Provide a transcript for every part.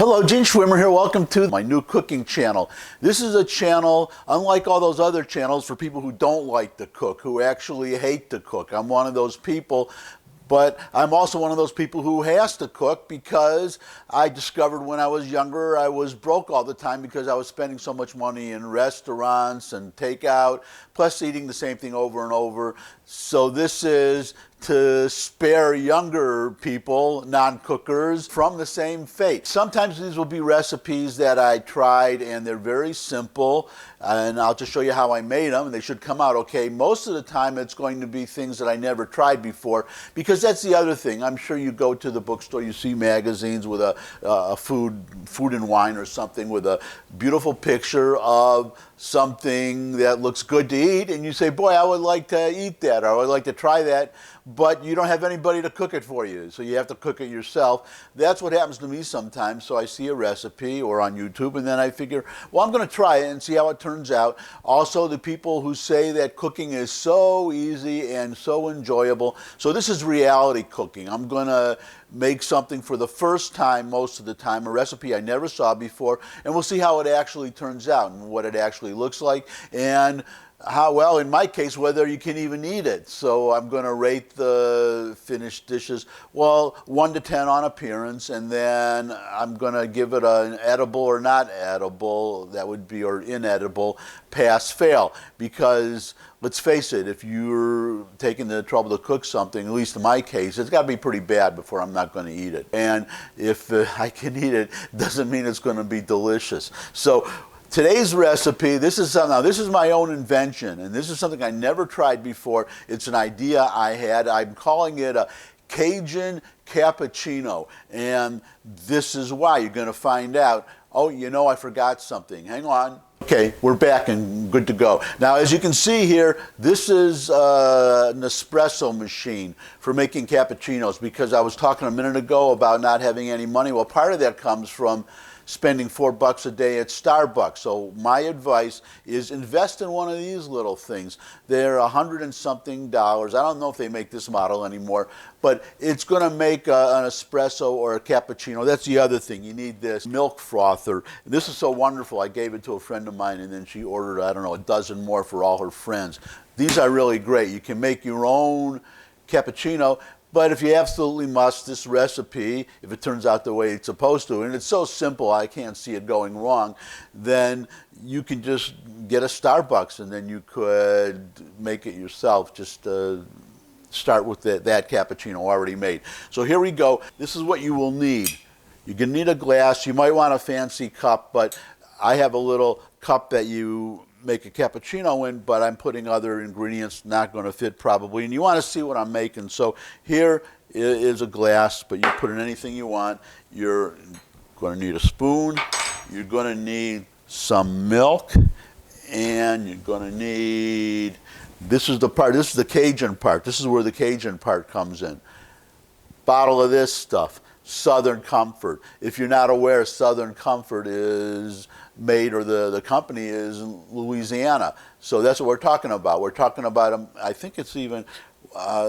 Hello, Gene Schwimmer here. Welcome to my new cooking channel. This is a channel, unlike all those other channels, for people who don't like to cook, who actually hate to cook. I'm one of those people, but I'm also one of those people who has to cook because I discovered when I was younger I was broke all the time because I was spending so much money in restaurants and takeout, plus eating the same thing over and over. So this is to spare younger people, non-cookers, from the same fate. Sometimes these will be recipes that I tried and they're very simple, and I'll just show you how I made them and they should come out okay. Most of the time it's going to be things that I never tried before, because that's the other thing. I'm sure you go to the bookstore, you see magazines with a food and wine or something with a beautiful picture of something that looks good to eat, and you say, boy, I would like to eat that, or I would like to try that, but you don't have anybody to cook it for you, so you have to cook it yourself. That's what happens to me sometimes. So I see a recipe or on YouTube, and then I figure, well, I'm going to try it and see how it turns out. Also, the people who say that cooking is so easy and so enjoyable. So this is reality cooking. I'm going to make something for the first time most of the time, a recipe I never saw before, and we'll see how it actually turns out and what it actually looks like, and how, well, in my case, whether you can even eat it. So I'm going to rate the finished dishes, well, 1 to 10 on appearance, and then I'm going to give it an edible or not edible, that would be, or inedible, pass, fail. Because let's face it, if you're taking the trouble to cook something, at least in my case, it's got to be pretty bad before I'm not going to eat it. And if I can eat it, doesn't mean it's going to be delicious. So today's recipe, this is my own invention, and this is something I never tried before. It's an idea I had. I'm calling it a Cajun Cappucino, and this is why. You're going to find out. Oh, you know, I forgot something. Hang on. Okay, we're back and good to go. Now, as you can see here, this is an espresso machine for making cappuccinos, because I was talking a minute ago about not having any money. Well, part of that comes from spending $4 a day at Starbucks. So my advice is invest in one of these little things. They're $100 and something. I don't know if they make this model anymore, but it's going to make an espresso or a cappuccino. That's the other thing. You need this milk frother. This is so wonderful. I gave it to a friend of mine, and then she ordered, I don't know, a dozen more for all her friends. These are really great. You can make your own cappuccino. But if you absolutely must, this recipe, if it turns out the way it's supposed to, and it's so simple I can't see it going wrong, then you can just get a Starbucks and then you could make it yourself. Just start with that cappuccino already made. So here we go. This is what you will need. You're going to need a glass. You might want a fancy cup, but I have a little cup that you make a cappuccino in, but I'm putting other ingredients, not going to fit probably, and you want to see what I'm making. So here is a glass, but you put in anything you want. You're going to need a spoon, you're going to need some milk, and you're going to need, this is the part, this is the Cajun part, this is where the Cajun part comes in. Bottle of this stuff, Southern Comfort. If you're not aware, Southern Comfort is made, or the company is in Louisiana. So that's what we're talking about. We're talking about, I think it's even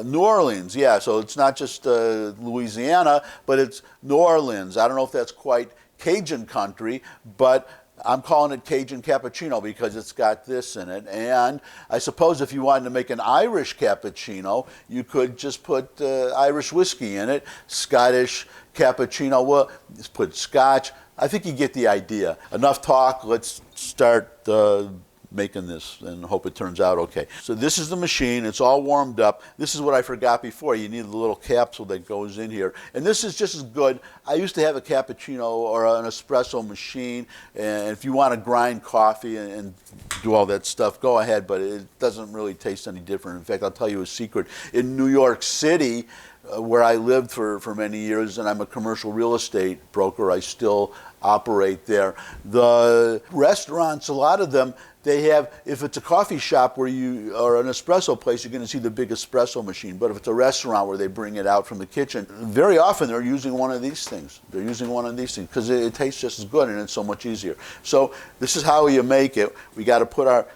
New Orleans. Yeah, so it's not just Louisiana, but it's New Orleans. I don't know if that's quite Cajun country, but I'm calling it Cajun Cappuccino because it's got this in it. And I suppose if you wanted to make an Irish cappuccino, you could just put Irish whiskey in it. Scottish cappuccino, well, just put Scotch. I think you get the idea. Enough talk, let's start making this and hope it turns out okay. So this is the machine, it's all warmed up. This is what I forgot before, you need the little capsule that goes in here. And this is just as good. I used to have a cappuccino or an espresso machine, and if you want to grind coffee and do all that stuff, go ahead, but it doesn't really taste any different. In fact, I'll tell you a secret. In New York City, where I lived for many years, and I'm a commercial real estate broker, I still operate there. The restaurants, a lot of them, they have, if it's a coffee shop where you, or an espresso place, you're going to see the big espresso machine. But if it's a restaurant where they bring it out from the kitchen, very often they're using one of these things. They're using one of these things because it tastes just as good and it's so much easier. So this is how you make it. We got to put our,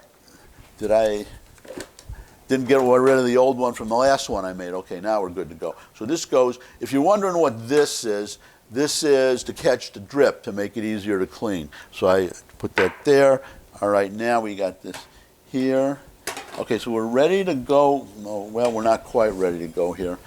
didn't get rid of the old one from the last one I made. Okay, now we're good to go. So this goes, if you're wondering what this is This is to catch the drip, to make it easier to clean. So I put that there. All right, now we got this here. Okay, so we're ready to go. Oh, well, we're not quite ready to go here.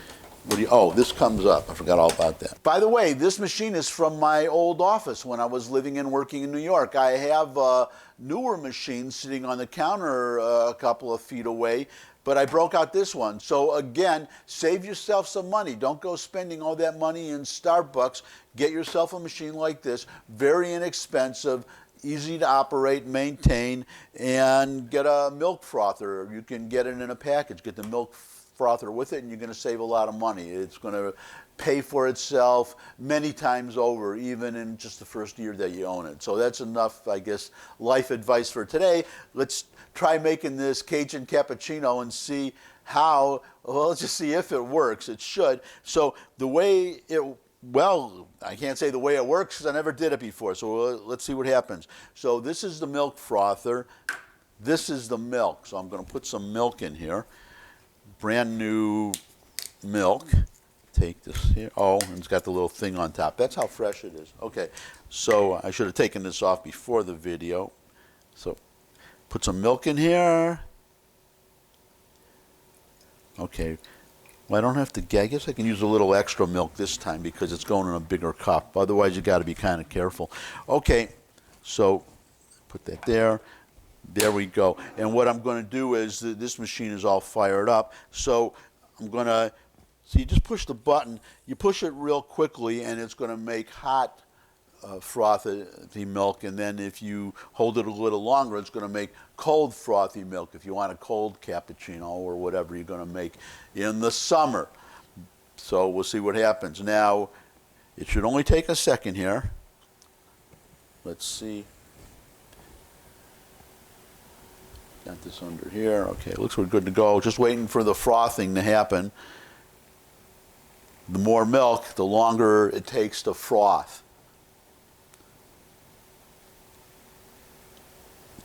Oh, this comes up. I forgot all about that. By the way, this machine is from my old office when I was living and working in New York. I have a newer machine sitting on the counter a couple of feet away, but I broke out this one. So again, save yourself some money. Don't go spending all that money in Starbucks. Get yourself a machine like this, very inexpensive, easy to operate, maintain, and get a milk frother. You can get it in a package. Get the milk frother with it, and you're going to save a lot of money. It's going to pay for itself many times over, even in just the first year that you own it. So that's enough, I guess, life advice for today. Let's try making this Cajun Cappuccino and see how, well, let's just see if it works. It should. So the way it, well, I can't say the way it works because I never did it before. So let's see what happens. So this is the milk frother. This is the milk. So I'm going to put some milk in here. Brand new milk. Take this here. Oh, and it's got the little thing on top. That's how fresh it is. Okay, so I should have taken this off before the video. So put some milk in here. Okay, well, I don't have to, I guess I can use a little extra milk this time because it's going in a bigger cup. Otherwise, you got to be kind of careful. Okay, so put that there. There we go. And what I'm going to do is, this machine is all fired up. So I'm going to, so you just push the button. You push it real quickly, and it's going to make hot frothy milk. And then if you hold it a little longer, it's going to make cold frothy milk if you want a cold cappuccino or whatever you're going to make in the summer. So we'll see what happens. Now, it should only take a second here. Let's see. Got this under here. Okay, it looks we're good to go. Just waiting for the frothing to happen. The more milk, the longer it takes to froth.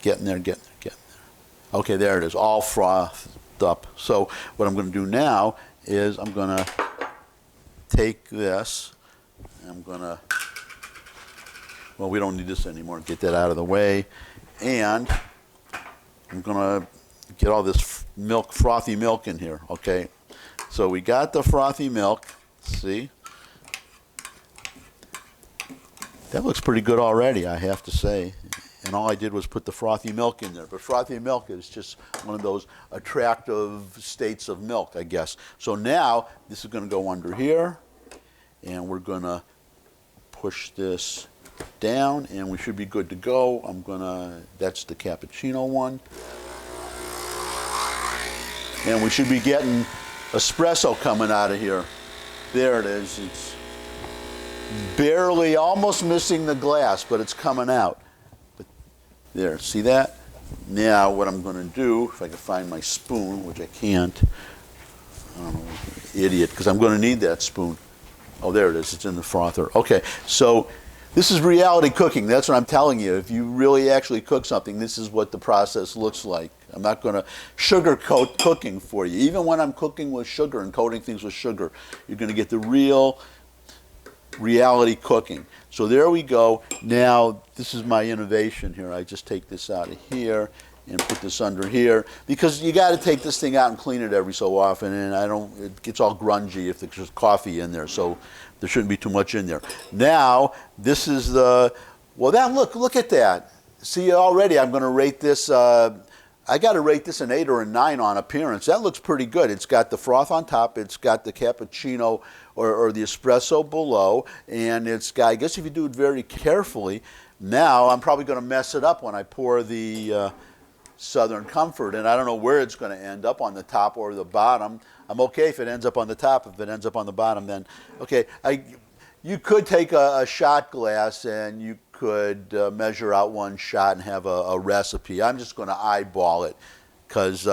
Getting there, getting there, getting there. Okay, there it is, all frothed up. So what I'm going to do now is I'm going to take this. I'm going to, well, we don't need this anymore. Get that out of the way. And I'm going to get all this milk, frothy milk in here, okay? So we got the frothy milk. See? That looks pretty good already, I have to say. And all I did was put the frothy milk in there. But frothy milk is just one of those attractive states of milk, I guess. So now this is going to go under here. And we're going to push this down, and we should be good to go. I'm gonna, that's the cappuccino one. And we should be getting espresso coming out of here. There it is. It's barely, almost missing the glass, but it's coming out. But there, see that? Now what I'm gonna do, if I can find my spoon, which I can't, I don't know, idiot, because I'm gonna need that spoon. Oh, there it is, it's in the frother. Okay, so this is reality cooking. That's what I'm telling you. If you really actually cook something, this is what the process looks like. I'm not going to sugarcoat cooking for you. Even when I'm cooking with sugar and coating things with sugar, you're going to get the real reality cooking. So there we go. Now, this is my innovation here. I just take this out of here and put this under here, because you got to take this thing out and clean it every so often, and it gets all grungy if there's coffee in there. So there shouldn't be too much in there. Now, this is the, well, now look at that. See, already I'm going to rate this, I got to rate this an 8 or a 9 on appearance. That looks pretty good. It's got the froth on top, it's got the cappuccino or the espresso below, and it's got, I guess if you do it very carefully, now I'm probably going to mess it up when I pour the Southern Comfort, and I don't know where it's going to end up, on the top or the bottom. I'm okay if it ends up on the top. If it ends up on the bottom, then okay. You could take a shot glass and you could measure out one shot and have a recipe. I'm just going to eyeball it, because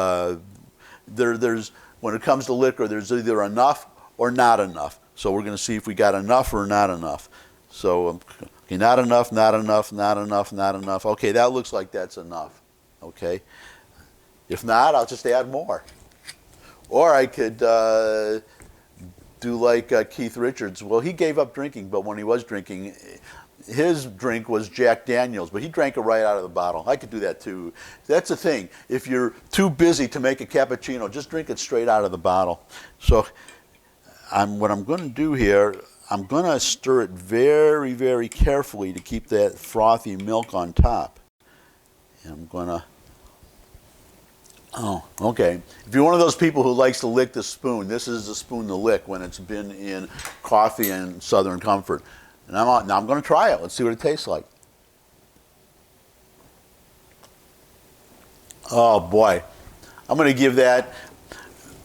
there's, when it comes to liquor, there's either enough or not enough. So we're going to see if we got enough or not enough. So okay, not enough, not enough, not enough, not enough. Okay, that looks like that's enough. Okay, if not, I'll just add more. Or I could do like Keith Richards. Well, he gave up drinking, but when he was drinking, his drink was Jack Daniels, but he drank it right out of the bottle. I could do that too. That's the thing. If you're too busy to make a cappuccino, just drink it straight out of the bottle. So what I'm going to do here, I'm going to stir it very, very carefully to keep that frothy milk on top. And I'm going to, oh, okay. If you're one of those people who likes to lick the spoon, this is the spoon to lick when it's been in coffee and Southern Comfort. And now I'm going to try it. Let's see what it tastes like. Oh boy, I'm going to give that,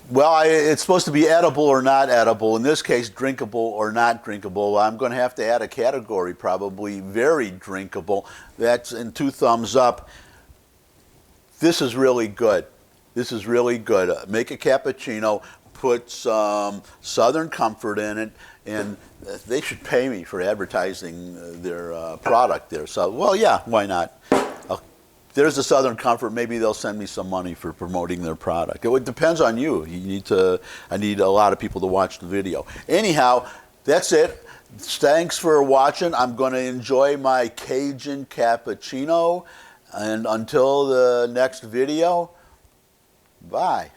well, it's supposed to be edible or not edible. In this case, drinkable or not drinkable. I'm going to have to add a category, probably very drinkable. That's in 2 thumbs up. This is really good. This is really good. Make a cappuccino, put some Southern Comfort in it, and they should pay me for advertising their product there. So, well, yeah, why not? There's the Southern Comfort. Maybe they'll send me some money for promoting their product. It depends on you. I need a lot of people to watch the video. Anyhow, that's it. Thanks for watching. I'm going to enjoy my Cajun Cappuccino. And until the next video, bye.